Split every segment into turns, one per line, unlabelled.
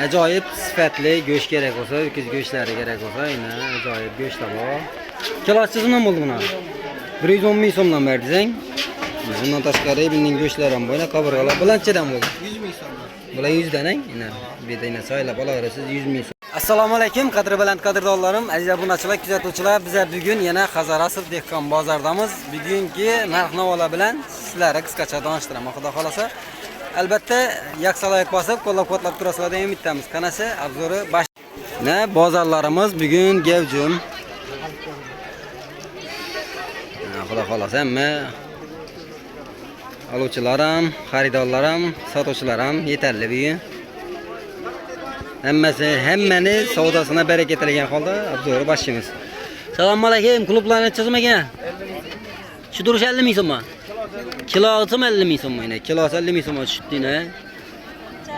Ajoyib sifatli go'sht kerak bo'lsa, ho'kiz go'shtlari kerak bo'lsa, yana ajoyib go'shtlar bor. Kilosi nima bo'ldi buni? 110 ming so'mdan berding. Bundan tashqari bunning go'shtlari ham bor, qabrg'alar bilanchadan bo'ldi.
100 ming so'm.
Bular 100 dan, yana bu yerda soylab olaverasiz 100 ming so'm. Assalomu alaykum, qadr bilan qadrdonlarim, aziz obunachilar, kuzatuvchilar. Biz bugun yana Hazarasov dehqon bozoridamiz. Bugungi narx-navolar bilan sizlarga qisqacha tanishtiraman, xudo xolasa. Albatta, yaksalayib bosib, qo'llab-quvvatlab turasizlar deb umidamiz. Qanasi obzori baş. Ne bozorlarimiz bugun gavjum. Xudo xolasa, hamma aluvchilar ham, xaridorlar ham, sotuvchilar ham yetarli bugun. Hammani savdosina baraka tilagan holda obzori boshimiz. Assalomu alaykum, klublarni necha ekan? Shu durush 50 ming so'mmi? Kilosi 50 ming so'm o'yna. Kilosi 50 ming so'm tushibdina.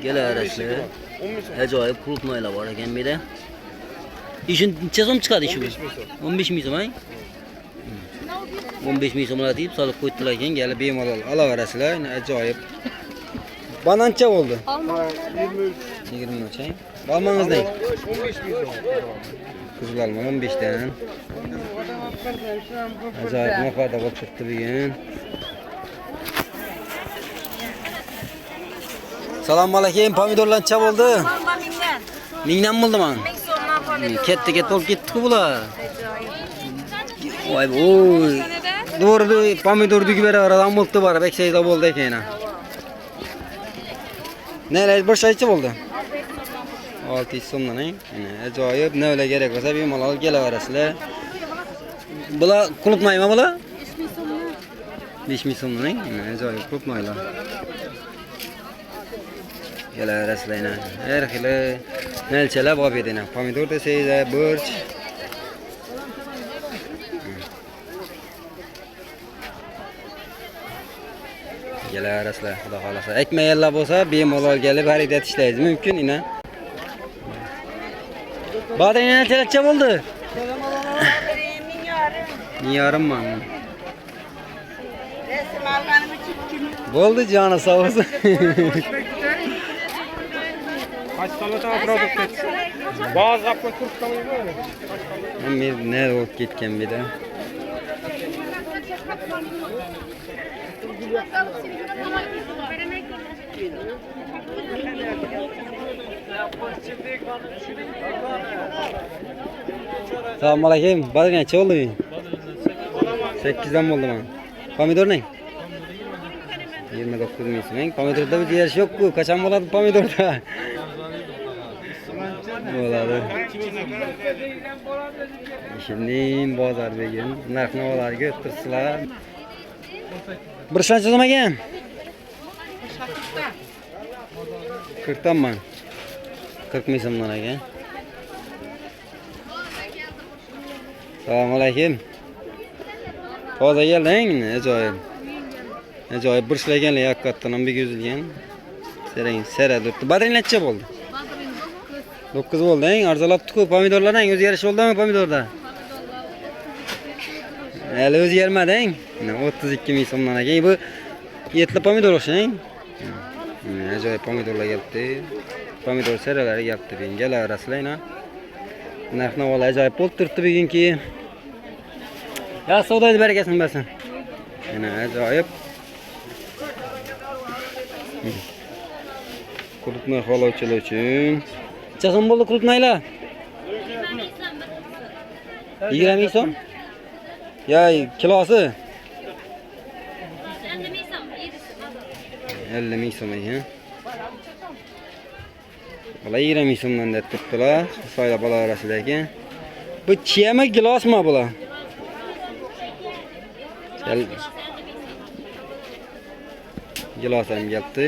Kelarasizlar. Ajoyib klub noylar bor ekan bu yerda. Ishin necha so'm chiqadi shu? 15 ming so'm, 15 ming so'mlar deb solib qo'ydilar ekan, kelib bemalol olaverasizlar. Ajoyib. Banancha bo'ldi. 23 ing. Balmangizdan
15 ming so'm.
Kuzlarmi 15 dan. Ajoyib narxlarda bo'lib chiqdi bugun. Assalomu alaykum, pomidorlar necha bo'ldi? Mingdan bo'ldi men.
1000 so'mdan pomidor.
Ketdi olib ketdi-ku bular. Voy voy. Doğru pomidor düğü beraber bo'ldi bor, beksayda bo'ldi ekan. Neler bir şey oldu? 600 so'mdan, ajoyib, nima kerak bo'lsa bemalol kelaverasizlar. Bular qulupmaymi bular? 5 ming so'mdan, ajoyib qulupmaylar. Kelaverasizlar. Har xil nalchalar bor bu yerda. Pomidor desangiz, burch. Kelaverasizlar, xudo xolasa. Ekmaylar bo'lsa, bemalol kelib xarid etishlaringiz mumkin, ina. Badring necha bo'ldi? 1000 ming.
Resim alganim için kim?
Bo'ldi, joni sog' bo'lsin.
Kaç salata produkt et. Bazı kapı kurtlamayı böyle.
Men ne olib ketgan bu yerda? Assalomu alaykum. Badring necha bo'ldi? 8 dan bo'ldi men. Pomidor ne? 29 ming so'm. Pomidorda bir yerish yo'q-ku. Qachon bo'ladi pomidorda? Bo'ladi. Şimdi bozor degan narx-navolarga o'tirsizlar. Bir qancha so'm ekan? 40 danmi? 40 ming so'mdan ekan. Assalomu alaykum. Toza kelding, ajoyib. Ajoyib bir ishlaganlar haqiqatdan ham begizilgan. Serang, sara turibdi. Badring necha bo'ldi? 9 bo'ldi, arzalabdi-ku. Pomidorlarning o'zgarish bo'ldimi pomidorda? Hali o'zgarmading. 32 ming so'mdan ekan. Bu yetli pomidor o'xshang. Ajoyib pomidorlar kelibdi. Pomidor saralari kelibdi. Kelaverasizlar. Narx-navolar ajoyib bo'lib turibdi bugunki. Ya savdoda barakasini bersin. Yana ajoyib. Qurutma xolovchilar uchun. Necha so'm bo'ldi qurutmaylar? 20 ming so'm. Ya kilosi? 50 ming so'm ekan. Bular 20 ming so'mdan deb turibdilar. Soylab olaverasizlar ekan. Bu chiyami gilosmi bular? Gilos ham kelibdi.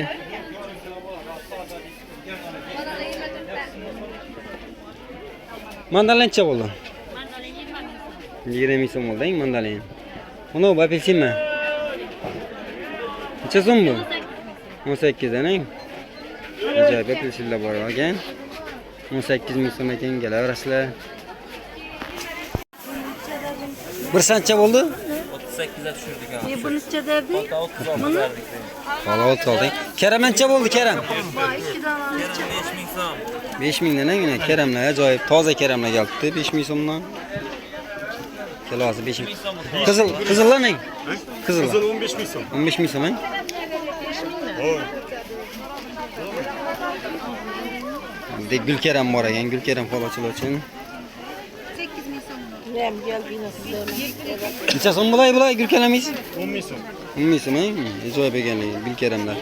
Mandalin necha bo'ldi? Mandalin 20 ming so'm bo'ldi, mandalin. Uni bu apelsinmi? Necha so'm bu? 18 dan. Ajoyib apelsinlar bor ekan. 18 ming so'm ekan, kelaverasizlar. Bir qancha bo'ldi?
38'e düşürdük ha.
Bunu neçə derdi?
Hatta 36 verdik.
Hala 30 aldın. Kerem neçe oldu Kerem?
Vay, 2 dana neçə?
5000 so'm.
5000 'den yine Kerem'le acayip taze Kerem'le geldi 5000 so'mdan. Kilosu 5000. Kızıllar ne? Kızıllar.
15 bin so'm.
15 bin so'm. he? De Gülkerem var ekan, Gülkerem falaçılar için.
8 min so'm. Nem geldi nasıl?
Neçe so'm bulay Gülkerem'iz?
10 bin so'm.
10 bin so'm, he? Acayip ekanligi Gülkerem'ler.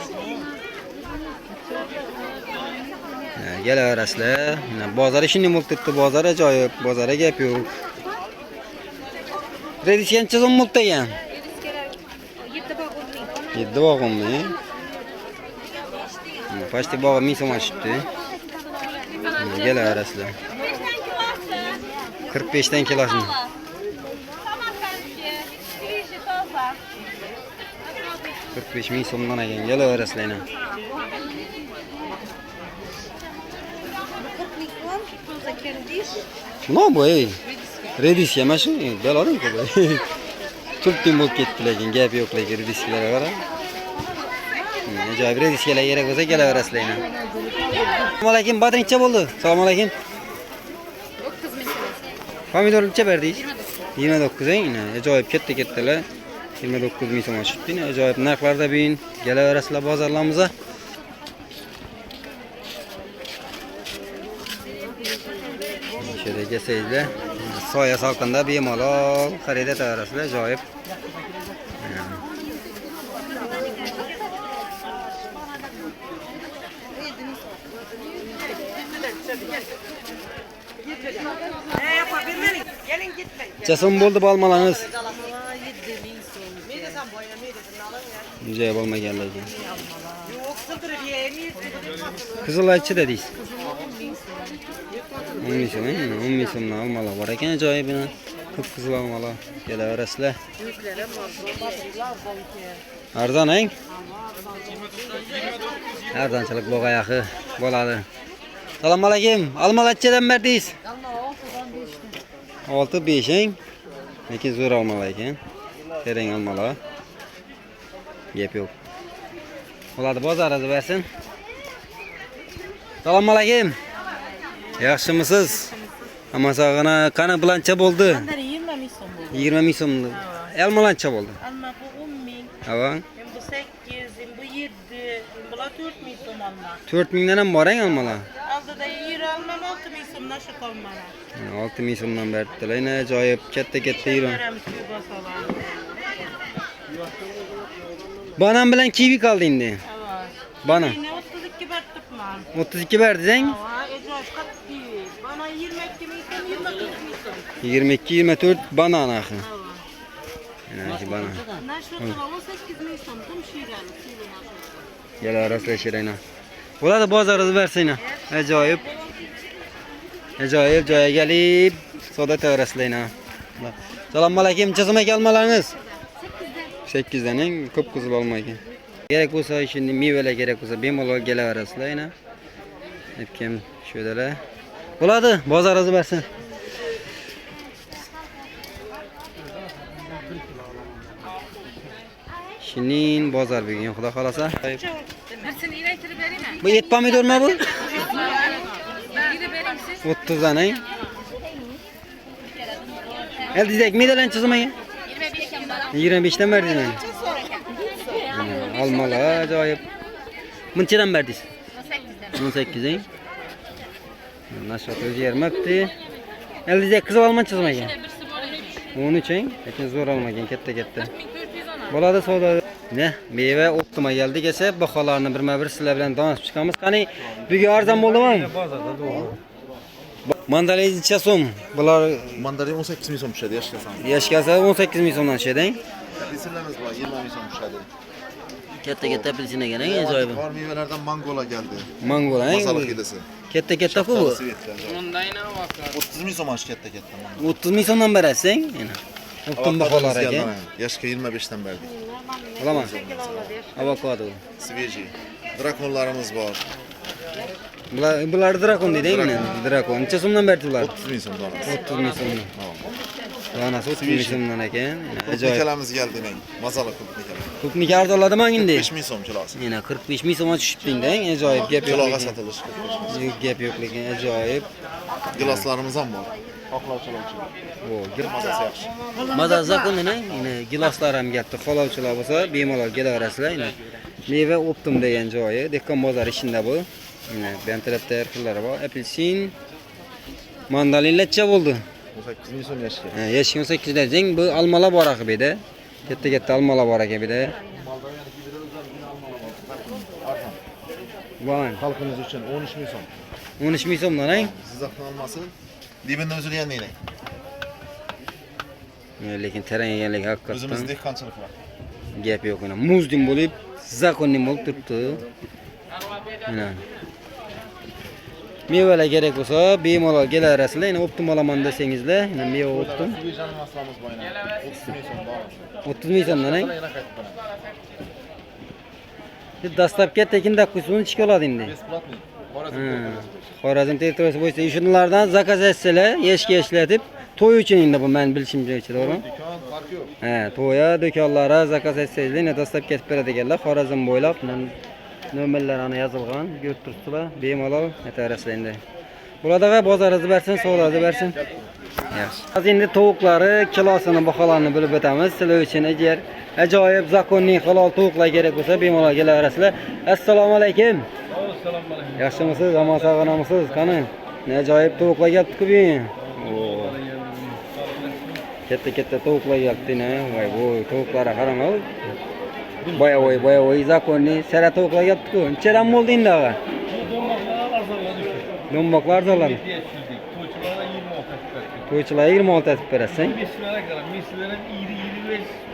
Gelaverasizlar. Bozor ishini bo'libdi, bozor ajoyib, bozorga gap yo'q. Redisga necha so'm bo'libdi ekan? 7 bog'immi? Почти bog'i 1000 so'm oshibdi. Gelaverasizlar. 45 dan kilosini. Kırk beş bin so'mdan ekan, gelaverasizlar. Nima bu ey? Redis mana shu, belaring-ku bu. Turtdin bo'lib ketdi lekin gap yo'q lekin redislarga qara. Ajoyib redislar kerak bo'lsa kelaverasizlar. Assalomu alaykum, Badr necha bo'ldi? Assalomu alaykum.
9 min so'm.
Pomidor necha berdingiz? 29 eng. Ajoyib katta-kattalar. 29 ming so'm oshibdi. Ajoyib narxlarda bugun kelaverasizlar bozorlarimizga. Şöyle geçseydiler, soya salkında bemalol xarid etaverasizlar, ajoyib. Necha so'm bo'ldi bu olmalarimiz?
7 min so'm.
Joy bo'lmagan lekin. Qizillarchi dedingiz? 10 ming so'm, 10 ming so'mdan olmalar bor ekan ajoyib. Ko'p qizil olmalar kelaverasizlar. Arzon eng? Arzonchilik bo'g'ayaqi bo'ladi. Assalomu alaykum. Olmalar nechadan berdingiz? 6-5 eng. Lekin zo'r olmalar ekan. Tereng olmalar. Gap yo'q. Bo'ladi, bozoringizni bersin. Assalomu alaykum. Yaxshimisiz? Amasag'ana qani bilancha bo'ldi?
20 min so'm bo'ldi.
20 ming so'm. Elmalancha bo'ldi.
Alma bu 10 min.
Hava.
Bu 8, bu 7, bu 4 min so'm alma.
4 mingdan ham bor eng almalar.
Aldida yer alma 6 min so'mdan shu qolmadi.
6 ming so'mdan berdilar. Yana ajoyib katta-katta yurun. Banan bilan kivi qoldi endi. Banan.
Yine 32 bertipman.
32 berding?
Hava, ajoyib qattiq. Bana 22 min so'm, 24 min so'm.
22-24 banan axı. Yana ki banan.
Naşır 18 min so'm, tum şirali.
Kelaverasizlar shirayna. Bo'ladi, bozoringizni bersanglar. Ajoyib. Ajoyib joyga kelib, savdo qilaverasizlar. Assalomu alaykum, necha so'm olmalarimiz? 8 dan eng ko'p qizil olma ekan. Kerak bo'lsa, shunday mevalar kerak bo'lsa, bemalol kelaverasizlar. Aytgan shudalar. Bo'ladi, bozoringizni bersin. Shinin bozor bugun, xudo xolasa.
Birisini ilaytirib beraymi?
Bu et pomidormi bu?
Biri beraymi siz?
30 dan eng. Eldizek medalancha so'maga? 25 dan berdinglar. Almalar ajoyib. Munchadan berdingiz? 18 eng. Nashat o'zgarmabdi. Eldizek qizil olmancha so'maga? 13 eng. Lekin zo'r olmagan, katta-katta. Bo'ladi savdo. Ne? Meva optima geldi esa baholarni birma-bir sizlar bilan tanishib chiqamiz. Qani, bugun arzon bo'ldimi?
Bozorda to'g'ri.
Mandalay necha so'm? Bular
Mandarin 18 ming so'm tushadi yashkasan.
yashkasa 18 ming so'mdan tushadi.
Apelsinlarimiz bor 20 ming so'm tushadi.
Katta-katta apelsin ekan, ajoyib.
Bor mevalardan mangolar geldi.
Mango,
Masala hidasi.
Katta-katta ku bu.
30 ming so'm katta-katta.
30 ming so'mdan berasizing? Optim baholar ekan.
Yashka 25 dan berdik.
Olaman. Avokado.
Sveji. Drakonlarimiz bor.
Bular drakon deydi, Drakon. Necha so'mdan berdi ular?
30 ming so'm donasi.
30 ming so'mdan. Danası 30 ming so'mdan ekan. Ajoyib.
Kurtnikalamiz geldi ne? Mazalı kurtnikalar.
Ko'pniki arzonladimi endi?
5 ming so'm kilosi.
Yana 45 ming so'mga tushibding-da, ajoyib gap yo'q.
Kiloga satılış.
Gap yo'q lekin ajoyib.
Gilaslarımız ham bor. Oqlovchilar.
O,
Mazasi yaxshi.
maza zakonini, yine gilaslar ham gapdi. Qolovchilar bo'lsa, bemalol kelaverasizlar. Yine meva optim degan joyi, dehqon bozori ishida bu. Yine bu tarafda xillari bor. Apelsin, mandalinlarcha bo'ldi.
18 ming so'm yashga.
Yashkin 8 deng, bu almalar bor aqib edi. Katta almalar bor ekan bir de. Vay,
Halkımız için 13 ming so'm.
13 ming so'mdan, ha?
Siz alması dibinde üzülgen neyle?
Lekin tarang ekanlik haqiqatdan.
Özümüz dehqonchilik var.
Gap yo'q uni. Muzdim bo'lib, zakonning bo'lib turibdi. Mana. Mevalar kerak bo'lsa, bemalol kelaverasizlar. Endi optim olaman desangizlar, endi meva optim.
30 ming so'm bor.
30 ming so'mdan, ha?
Yana qaytib boraman.
Dastlabki tekin daqqusini ichga oladi endi.
Besplatniy.
Xorazm territoriyasi bo'yicha shunlardan zakaz etsalar, yeshga ishlatib, to'y uchun endi bu men bilishimcha, to'g'rimi?
Dükkan farkı yok.
To'ya do'konlara zakaz etsangizlar, endi dastlab ketib beradi ekanlar. Xorazm bo'ylab nomerlar ana yozilgan, ko'rib turibsizlar. Bemalol aytaverasizlar endi. Bulardaga bozoringizni bersin, sog'ligingizni bersin. Yaxshi. Hozir endi tovuqlari kilosini, baholarini bilib o'tamiz. Sizlar uchun agar ajoyib zakonning halol tovuqlar kerak bo'lsa, bemalol kelaverasizlar. Assalomu alaykum.
Assalomu alaykum.
Yaxshimisiz? Omon sog'inamisiz? Qani? Ne ajoyib tovuqlar kelibdi-ku bu. Katta tovuqlar kelibdi-ne. Voy, bu tovuqlarga qarang. Boya zakonning sara tovuqlar kelibdi-ku. Nechadan bo'ldi endi ag'a? Do'mboqlar arzonladi. To'ychilar 26 etib berasizlar.
Mislere kadar, mislere iri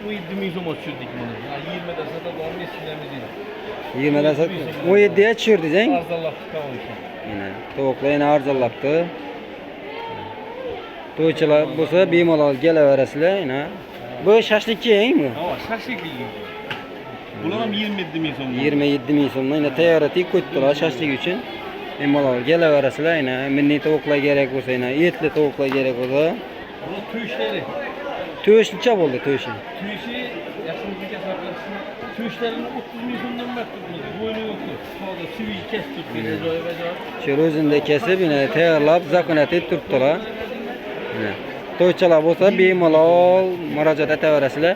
17 ming so'm tushirdik buni. 20'da satadigan mislerimiz edi.
20'dan sat. 17'ye tushirdik-a?
Arzonlabdi qavishdi.
Mana tovuqlar yana arzonlabdi. To'ychilar bo'lsa bemalol kelaverasizlar. Mana bu shashlikchi-eng bu.
Ha, shashliklik. Bular ham 27 ming so'm.
27 ming so'mdan yana tayyorati qo'yibdilar shashlik uchun. Bemalol kelaverasizlar. Yana milliy tovuqlar kerak bo'lsa, yana etli tovuqlar kerak bo'lsa,
Bu tuşları.
to'yishlicha bo'ldi to'yishi.
Tuşu yaşımızda saklasın. Tuşlarını 30 ming so'mdan baktık. Boynu yoktu. Sonra sivil kestik. Acayip.
Shu o'zinde kesib, yana tayyorlab zakonat etib turibdilar. Mana to'ychilar bo'lsa bemalol murojaat etaverasizlar.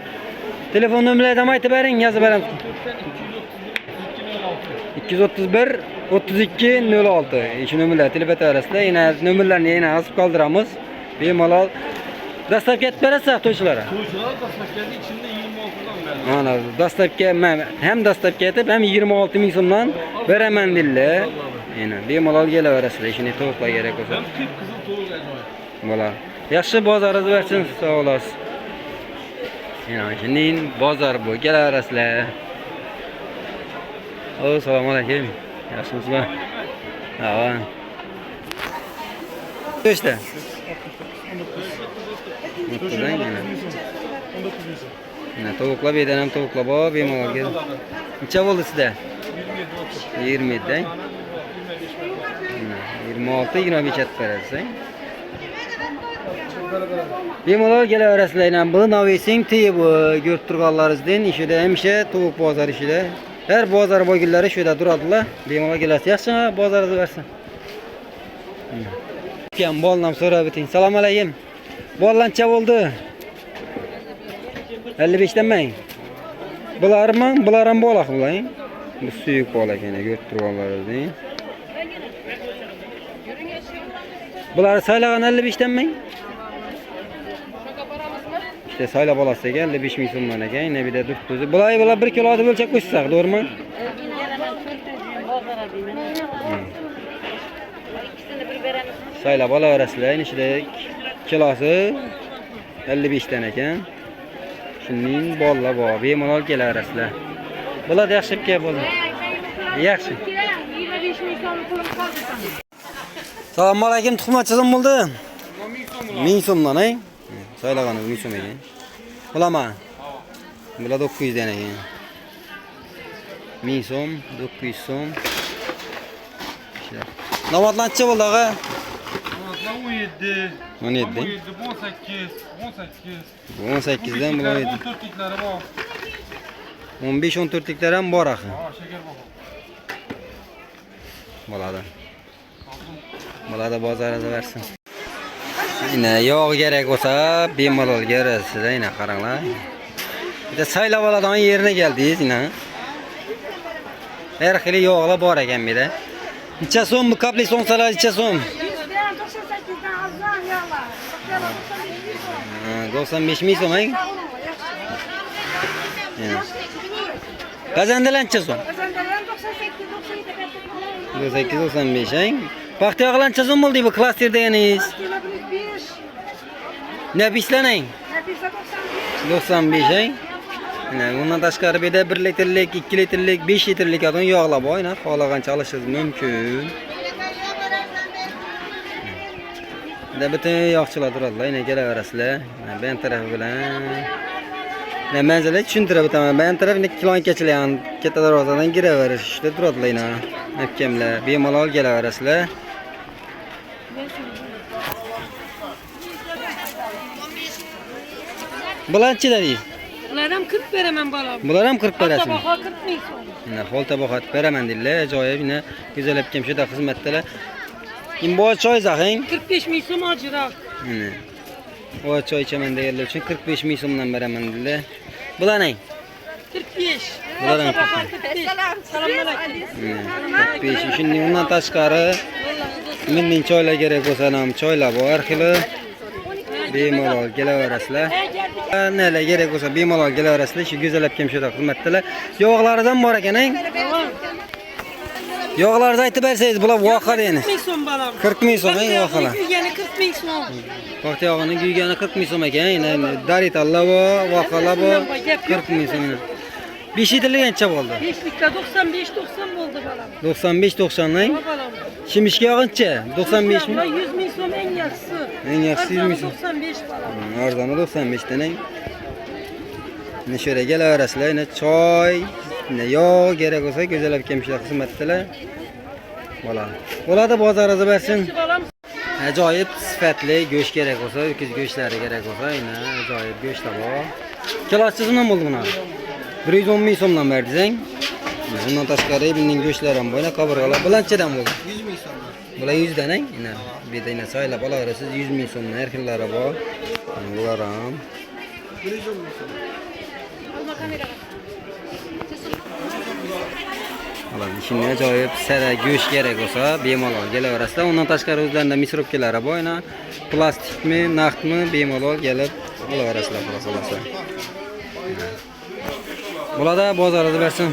Telefon nomerlarini aytib bering, yozib beramiz. 231 32 06. Shu nomerlarga telefon etaverasizlar. Yana nomerlarni yana yozib qoldiramiz. Bemalol dastlab ketib berasiz to'ychilar.
Tuşlar da saklandı içinde 26'dan verdi.
Ana dastlabki hem dastlabki etib, hem 26 ming so'mdan beraman dedilar. Yana bemalol kelaverasizlar. Shuni to'g'rilar kerak bo'lsa.
Hem kip kızıl toğul acayip.
Bola. Yaxshi bozoringiz bersin, sog' bo'lasiz. Yana shuning bozor bu, kelaverasizlar. Assalomu alaykum. Yaxshimisizlar? Ha. İşte. Mutludan yana. Ne tavukla beden hem tavukla baba bemalol gel. Necha bo'ldi sizda? 27 dan. 26 25 etib berasiz. Bemalol kelaverasizlar. Bu Navising tiyi bu ko'rib turganlaringizdan ishida hamisha tovuq bozor ishida. Her bozor bo'lganlari shu yerda turadilar. Bemalol kelasiz. Yaxshi bozoringizni bersin. Kim bollam so'rab o'ting. Assalomu alaykum. Bollancha bo'ldi. 55 danmi? Bular ham bolaq bular. Bu suyuq bola ekan, ko'rib turganlaringizni. Bular saylagan 55 danmi? İşte sayla bolasi ekan, 55 ming so'mdan ekan. Yana bir de duribdi. Bular 1 kilo o'lchab qo'ysak, to'g'rimi? Sayla olaverasizlar. Ishida kilosi 55 dan ekan. Shuning bolalar bor. Bemalol kelaverasizlar. Bular yaxshi gap bo'ldi. Yaxshi.
25 ming so'm pulum qoldi.
Assalomu alaykum, tuxmatchizim bo'ldi. 1000 so'mdan, ey? Saylagani 1000 so'm ekan. Bularmi? Bular 900 dan ekan. 1000 so'm, 900 so'm. Namatlanchi bo'ldi, ag'a.
17,
17.
18, 18.
18'den bu 17.
14'liklari bor.
15-14'liklar ham bor axı.
Ha, shakar bor.
Bo'ladi. Bo'ladi, bozorida versin. Yine yog' kerak bo'lsa, bemalol berasiz, yine qaranglar. Bir de saylab oladigan yerine geldingiz yine. Her xil yog'lar bor ekan bir de. Necha so'm bu kapli so'ngsalar necha so'm? 95 ming so'm, hein? Qazandalar necha so'm? 98-95, hein? Paxta yog'lar necha so'm bo'ldi bu klaster deganingiz? Ne bislanang? 95, hein? Bundan tashqari bir de 1 litrlik, 2 litrlik, 5 litrlik adam yog'lar bor, yine xohlagancha olishingiz mumkin. De bütün yog'chilar turadilar, yine kelaverasizlar. Ben tarafı bilan. Men sizlarga tushuntirib o'taman. Ben taraf kilometrchilar katta darvozadan kiraverish, ishda turadilar yine. Hakamlar bemalol kelaverasizlar. Bularchi deysiz?
Bular ham 40 beraman balam.
Bular ham 40 berasizmi?
Baho 40 ming so'm.
Holta baho beraman dedilar. Ajoyib, yine güzel hakem shuda xizmatdalar. Kim bu choy zaxing?
45 ming so'm ojiroq.
O choy ichaman deganlar uchun 45 ming so'mdan beraman dedilar. Bular ne?
45.
Bular ham
Baho 45. Salom alaykum.
45. Shundan undan tashqari menning choylar kerak bo'lsa ham choylar bor, har xili. Bemalol kelaverasizlar. Nelar kerak bo'lsa bemalol kelaverasizlar. Shu go'zal hakem shuda xizmatdalar. Yog'laridan bor ekan-a? Yog'larni aytib bersangiz, bular voqea deyni.
40 ming so'm balam.
40 ming so'm yog'lar.
Kuygani 40 ming so'm.
Paxta yog'ini kuygani 40 ming so'm ekan. Yine daritallar bor, voqealar bor. 40 ming so'm. 5 litrlik necha bo'ldi?
5 likda 95-90 bo'ldi balam.
95-90 lang.
Balam.
Shimishga yog'incha 95 mi?
100 ming so'm eng yaxshisi.
Eng yaxshisi 100 ming so'm.
95 balam.
Arzoni 95 dan. Ne şöyle kelaverasizlar, yine choy, yine yog' kerak bo'lsa go'zal hakamchilar xizmatdalar. Bo'ladi, bozorida bersin.
Balam.
Ajoyib sifatli go'sht kerak bo'lsa, ho'kiz go'shtlari kerak bo'lsa, yine ajoyib go'shtlar bor. Kilosi nima bo'ldi buni? 110 ming so'mdan berding. Bundan tashqari bunning go'shtlari ham bor, qabrg'alar bilanchadan bo'ldi. 100 ming so'mdan. Bular 100 dan, yine bir de yine saylab olaverasiz, 100 ming so'mdan har xillari bor. Bular ham 110 ming so'm. Şimdi ajoyib sara go'sht kerak bo'lsa bemalol kelaverasizlar. Undan tashqari o'zlarida misrobkalari bor, yine plastikmi, naqdmi bemalol kelib olaverasizlar, xolos. Bo'ladi, bozorida bersin.